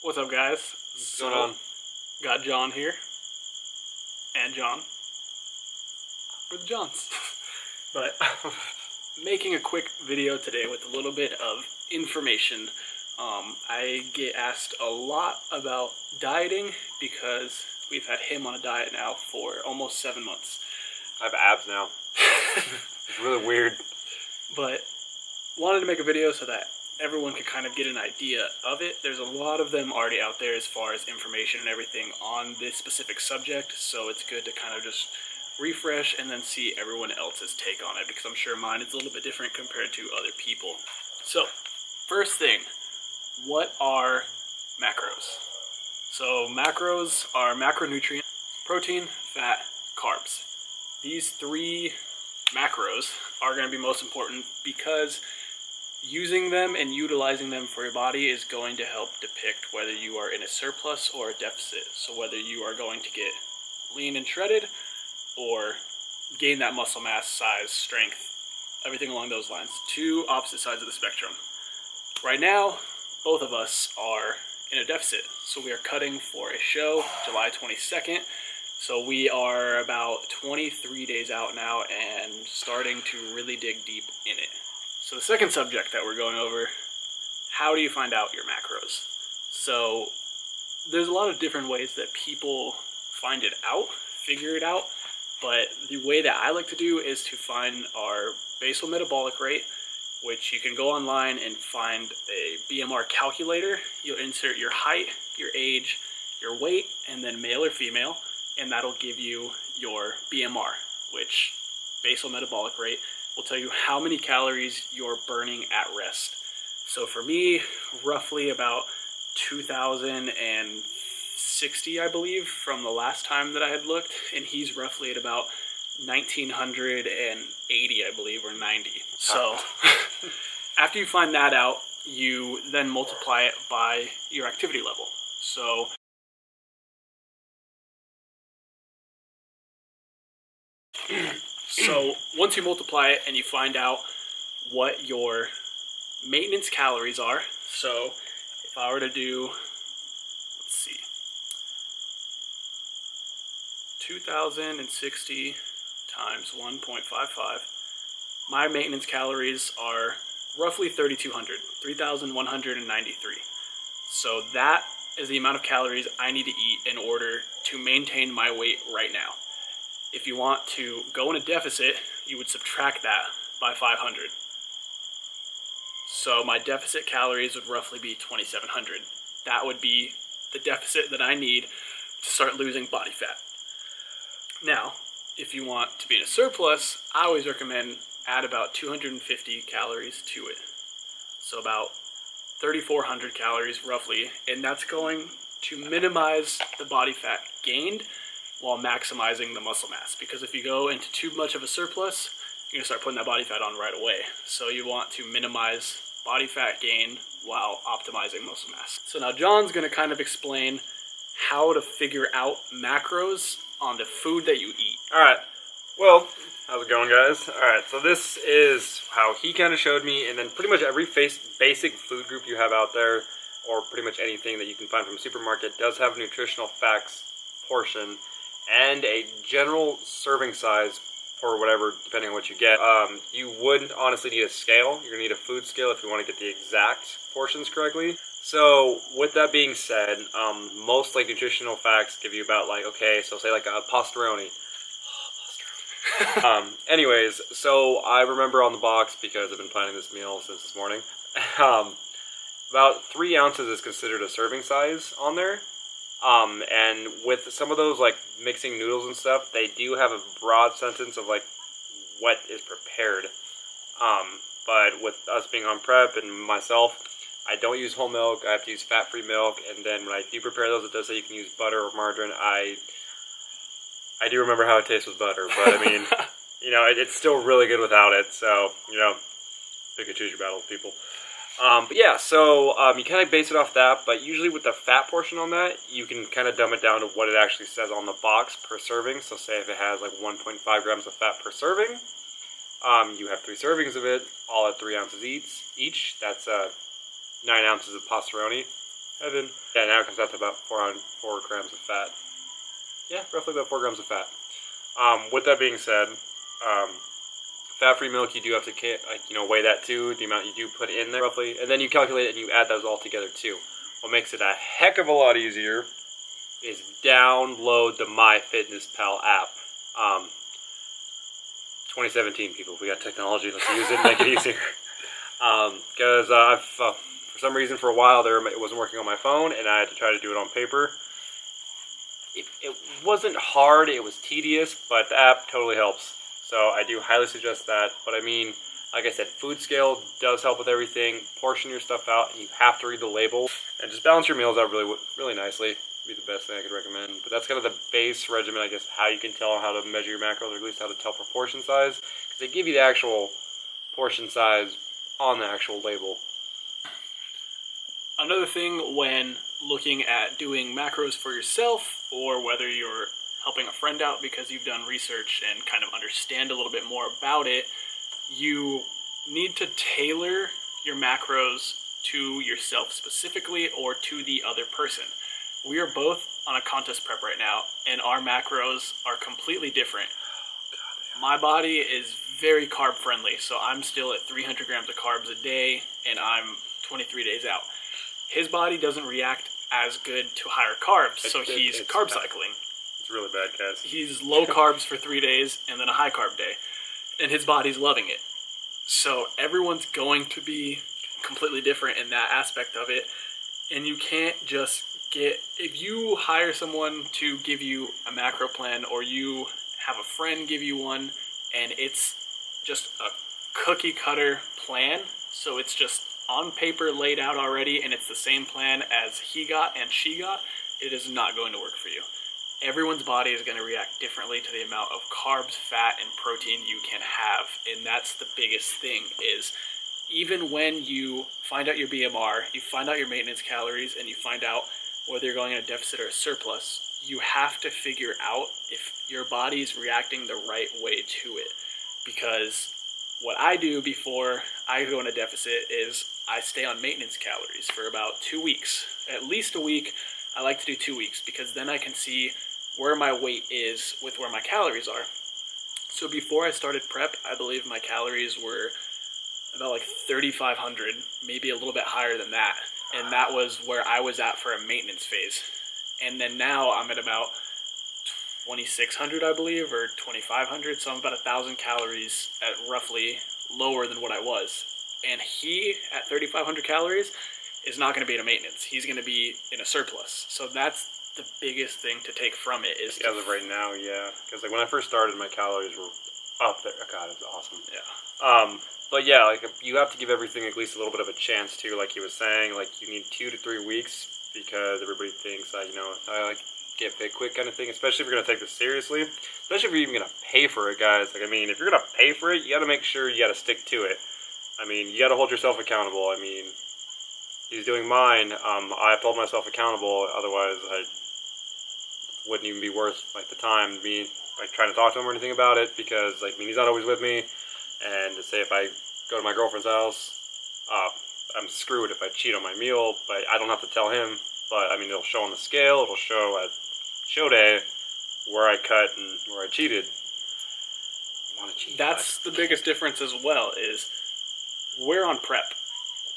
What's up, guys? What's going on? Got John here. And John. We're the Johns. But making a quick video today with a little bit of information. I get asked a lot about dieting because we've had him on a diet now for almost 7 months. I have abs now. It's really weird. But wanted to make a video so that everyone could kind of get an idea of it. There's a lot of them already out there as far as information and everything on this specific subject, so it's good to kind of just refresh and then see everyone else's take on it, because I'm sure mine is a little bit different compared to other people. So, first thing, what are macros? So macros are macronutrients: protein, fat, carbs. These three macros are going to be most important because using them and utilizing them for your body is going to help depict whether you are in a surplus or a deficit. So whether you are going to get lean and shredded or gain that muscle mass, size, strength, everything along those lines. Two opposite sides of the spectrum. Right now, both of us are in a deficit. So we are cutting for a show, July 22nd. So we are about 23 days out now and starting to really dig deep in it. So the second subject that we're going over, how do you find out your macros? So there's a lot of different ways that people find it out, figure it out, but the way that I like to do is to find our basal metabolic rate, which you can go online and find a BMR calculator. You'll insert your height, your age, your weight, and then male or female, and that'll give you your BMR, which basal metabolic rate will tell you how many calories you're burning at rest. So for me, roughly about 2,060, I believe, from the last time that I had looked, and he's roughly at about 1,980, I believe, or 90. So after you find that out, you then multiply it by your activity level. So once you multiply it and you find out what your maintenance calories are, so if I were to do, let's see, 2,060 times 1.55, my maintenance calories are roughly 3,200, 3,193. So that is the amount of calories I need to eat in order to maintain my weight right now. If you want to go in a deficit, you would subtract that by 500. So my deficit calories would roughly be 2,700. That would be the deficit that I need to start losing body fat. Now, if you want to be in a surplus, I always recommend add about 250 calories to it. So about 3,400 calories roughly, and that's going to minimize the body fat gained while maximizing the muscle mass. Because if you go into too much of a surplus, you're going to start putting that body fat on right away. So you want to minimize body fat gain while optimizing muscle mass. So now John's going to kind of explain how to figure out macros on the food that you eat. Alright, well, how's it going, guys? Alright, so this is how he kind of showed me, and then pretty much every basic food group you have out there, or pretty much anything that you can find from a supermarket, does have a nutritional facts portion and a general serving size for whatever, depending on what you get. You wouldn't honestly need a scale. You're going to need a food scale if you want to get the exact portions correctly. So with that being said, most like nutritional facts give you about like, okay, so say like a pastaroni. Anyways, so I remember on the box, because I've been planning this meal since this morning, about 3 ounces is considered a serving size on there. And with some of those like mixing noodles and stuff, they do have a broad sentence of like what is prepared. But with us being on prep and myself, I don't use whole milk. I have to use fat-free milk. And then when I do prepare those, it does say you can use butter or margarine. I do remember how it tastes with butter, but I mean, you know, it's still really good without it. So, you know, pick and choose your battles, people. But yeah, so you kind of base it off that, but usually with the fat portion on that, you can kind of dumb it down to what it actually says on the box per serving. So say if it has like 1.5 grams of fat per serving, you have 3 servings of it, all at 3 ounces each. That's 9 ounces of pastaroni. Evan. Yeah, now it comes out to about 4 grams of fat. Yeah, roughly about 4 grams of fat. With that being said, fat-free milk, you do have to weigh that too, the amount you do put in there roughly, and then you calculate it and you add those all together too. What makes it a heck of a lot easier is download the MyFitnessPal app. 2017 people, we got technology, let's use it and make it easier. Because I've for some reason for a while there it wasn't working on my phone and I had to try to do it on paper. It wasn't hard, it was tedious, but the app totally helps. So I do highly suggest that. But I mean, like I said, food scale does help with everything. Portion your stuff out, and you have to read the label. And just balance your meals out really nicely. Be the best thing I could recommend. But that's kind of the base regimen, I guess, how you can tell how to measure your macros, or at least how to tell proportion size. Because they give you the actual portion size on the actual label. Another thing when looking at doing macros for yourself, or whether you're helping a friend out because you've done research and kind of understand a little bit more about it, you need to tailor your macros to yourself specifically or to the other person. We are both on a contest prep right now, and our macros are completely different. My body is very carb friendly, so I'm still at 300 grams of carbs a day, and I'm 23 days out. His body doesn't react as good to higher carbs, so he's carb cycling. It's really bad, guys. He's low carbs for 3 days and then a high carb day, and his body's loving it. So everyone's going to be completely different in that aspect of it, and you can't just if you hire someone to give you a macro plan, or you have a friend give you one, and it's just a cookie cutter plan, so it's just on paper laid out already, and it's the same plan as he got and she got, it is not going to work for you. Everyone's body is going to react differently to the amount of carbs, fat, and protein you can have, and that's the biggest thing. Is even when you find out your BMR, you find out your maintenance calories, and you find out whether you're going in a deficit or a surplus, you have to figure out if your body's reacting the right way to it. Because what I do before I go in a deficit is I stay on maintenance calories for about 2 weeks. At least a week. I like to do 2 weeks because then I can see where my weight is with where my calories are. So before I started prep, I believe my calories were about like 3,500, maybe a little bit higher than that. And that was where I was at for a maintenance phase. And then now I'm at about 2,600, I believe, or 2,500. So I'm about 1,000 calories at roughly lower than what I was. And he, at 3,500 calories, is not going to be in a maintenance. He's going to be in a surplus. So that's the biggest thing to take from it. Is as of right now, yeah. Because like when I first started, my calories were up there. Oh, God, it was awesome. Yeah. But yeah, like you have to give everything at least a little bit of a chance too. Like he was saying, like you need 2 to 3 weeks because everybody thinks I like get fit quick kind of thing. Especially if you're gonna take this seriously. Especially if you're even gonna pay for it, guys. Like I mean, if you're gonna pay for it, you got to make sure you got to stick to it. I mean, you got to hold yourself accountable. I mean, he's doing mine. I've held myself accountable. Otherwise, I wouldn't even be worth like the time me like trying to talk to him or anything about it, because like I mean he's not always with me. And to say if I go to my girlfriend's house, I'm screwed if I cheat on my meal, but I don't have to tell him. But I mean, it'll show on the scale, it'll show at show day where I cut and where I cheated. That's the biggest difference as well, is we're on prep.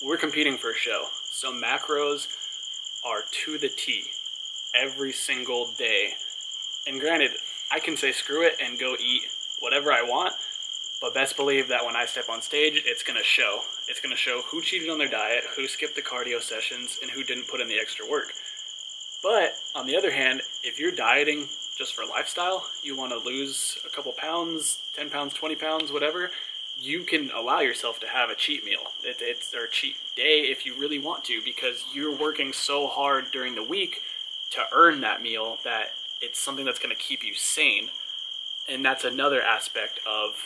We're competing for a show. So macros are to the T every single day. And granted, I can say screw it and go eat whatever I want, but best believe that when I step on stage, it's going to show. It's going to show who cheated on their diet, who skipped the cardio sessions, and who didn't put in the extra work. But on the other hand, if you're dieting just for lifestyle, you want to lose a couple pounds, 10 pounds, 20 pounds, whatever, you can allow yourself to have a cheat meal. Or a cheat day if you really want to, because you're working so hard during the week to earn that meal that it's something that's going to keep you sane. And that's another aspect of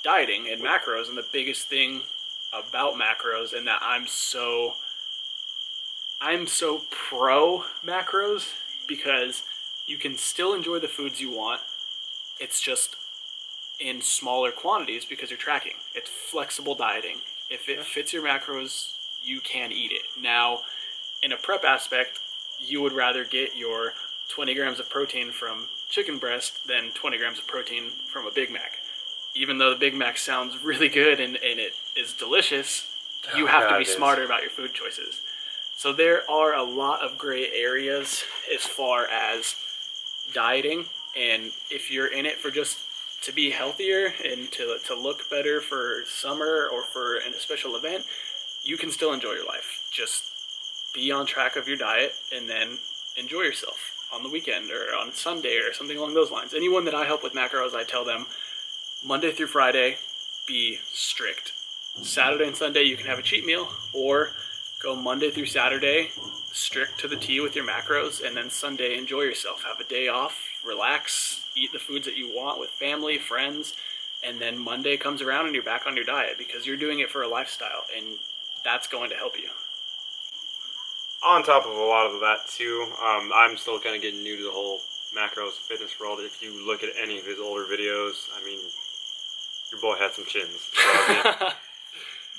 dieting and macros, and the biggest thing about macros, and that I'm so pro macros, because you can still enjoy the foods you want. It's just in smaller quantities because you're tracking. It's flexible dieting. If it fits your macros, you can eat it. Now, in a prep aspect, you would rather get your 20 grams of protein from chicken breast than 20 grams of protein from a Big Mac. Even though the Big Mac sounds really good and it is delicious, you have to be smarter about your food choices. So there are a lot of gray areas as far as dieting, and if you're in it for just to be healthier and to look better for summer or for a special event, you can still enjoy your life. Just be on track of your diet and then enjoy yourself on the weekend or on Sunday or something along those lines. Anyone that I help with macros, I tell them Monday through Friday, be strict. Saturday and Sunday you can have a cheat meal, or go Monday through Saturday strict to the T with your macros, and then Sunday enjoy yourself. Have a day off, relax, eat the foods that you want with family, friends, and then Monday comes around and you're back on your diet because you're doing it for a lifestyle, and that's going to help you. On top of a lot of that too, I'm still kind of getting new to the whole macros fitness world. If you look at any of his older videos, I mean, your boy had some chins. So, I mean,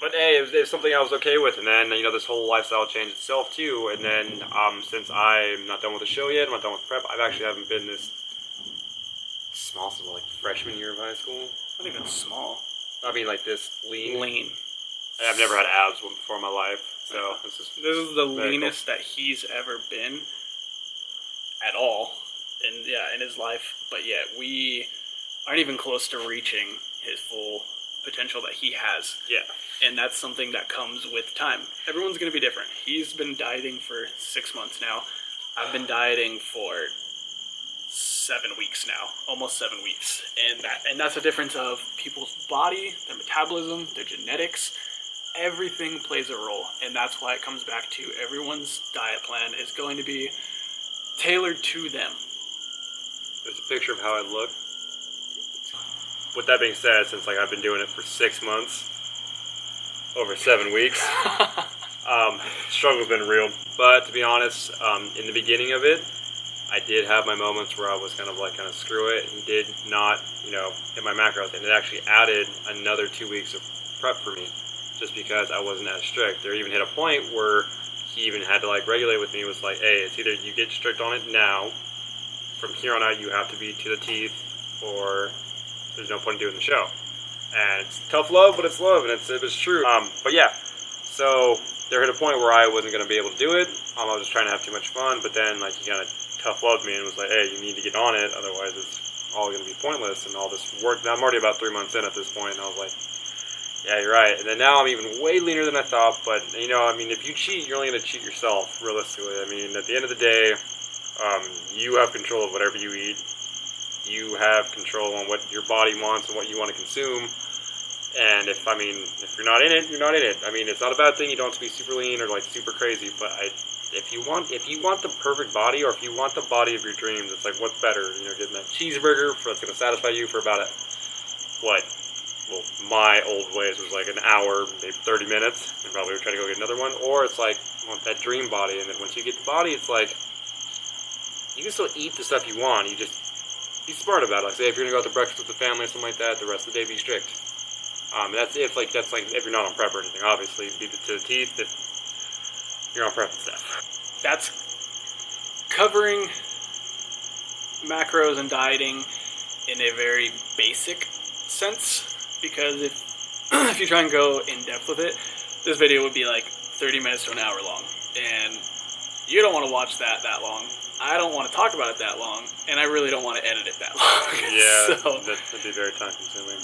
but hey, it was something I was okay with, and then, this whole lifestyle changed itself too, and then, since I'm not done with the show yet, I'm not done with prep, I actually haven't been this small since, like, freshman year of high school. Not even small. I mean, like, this lean. Lean. I've never had abs before in my life, so this is the leanest that he's ever been at all in his life, but yet we aren't even close to reaching his full potential that he has. Yeah. And that's something that comes with time. Everyone's going to be different. He's been dieting for 6 months now. I've been dieting for 7 weeks now, almost 7 weeks. And that's a difference of people's body, their metabolism, their genetics. Everything plays a role, and that's why it comes back to everyone's diet plan is going to be tailored to them. There's a picture of how I look. With that being said, since I've been doing it for 6 months, over 7 weeks, struggle's been real. But to be honest, in the beginning of it, I did have my moments where I was kind of screw it, and did not, hit my macros, and it actually added another 2 weeks of prep for me, just because I wasn't as strict. There even hit a point where he even had to regulate with me. It was like, hey, it's either you get strict on it now, from here on out you have to be to the teeth, or there's no point in doing the show. And it's tough love, but it's love, and it was true. But yeah, so there hit a point where I wasn't going to be able to do it. I was just trying to have too much fun, but then he kind of tough loved me and was like, hey, you need to get on it, otherwise it's all going to be pointless, and all this work. Now I'm already about 3 months in at this point, and I was like, yeah, you're right. And then now I'm even way leaner than I thought, but, if you cheat, you're only going to cheat yourself, realistically. At the end of the day, you have control of whatever you eat. You have control on what your body wants and what you want to consume. And if you're not in it, you're not in it. It's not a bad thing. You don't have to be super lean or super crazy, but if you want the perfect body, or if you want the body of your dreams, it's what's better? Getting that cheeseburger that's going to satisfy you for about my old ways was an hour, maybe 30 minutes, and probably would try to go get another one. Or it's I want that dream body, and then once you get the body, it's you can still eat the stuff you want. You just be smart about it. Say if you're gonna go out to breakfast with the family or something like that, the rest of the day be strict. That's if if you're not on prep or anything. Obviously, be to the teeth if you're on prep and stuff. That's covering macros and dieting in a very basic sense. Because if you try and go in depth with it, this video would be 30 minutes to an hour long, and you don't want to watch that long. I don't want to talk about it that long, and I really don't want to edit it that long. Yeah, so, that'd be very time consuming.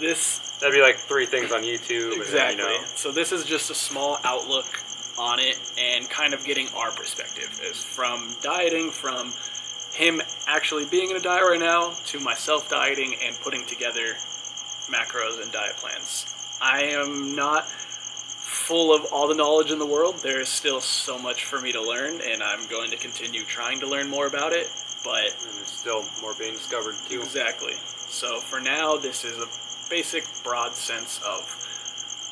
That'd be 3 things on YouTube. Exactly. And, So this is just a small outlook on it, and kind of getting our perspective is from dieting, from him actually being in a diet right now, to myself dieting and putting together macros and diet plans. I am not full of all the knowledge in the world. There is still so much for me to learn, and I'm going to continue trying to learn more about it, but and there's still more being discovered too. Exactly. So for now, this is a basic, broad sense of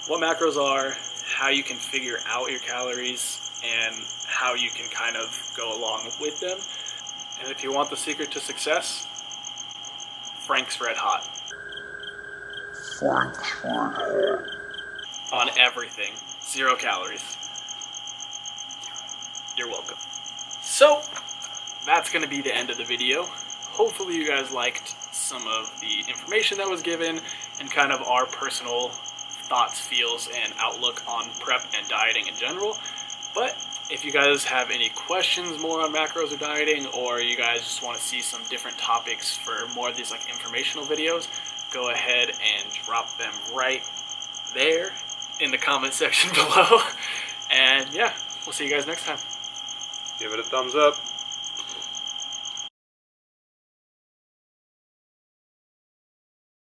what macros are, how you can figure out your calories, and how you can kind of go along with them. And if you want the secret to success, Frank's Red Hot. On everything. 0 calories. You're welcome. So, that's going to be the end of the video. Hopefully you guys liked some of the information that was given and kind of our personal thoughts, feels, and outlook on prep and dieting in general. But if you guys have any questions more on macros or dieting, or you guys just want to see some different topics for more of these like informational videos, go ahead and drop them right there in the comment section below. And yeah, we'll see you guys next time. Give it a thumbs up.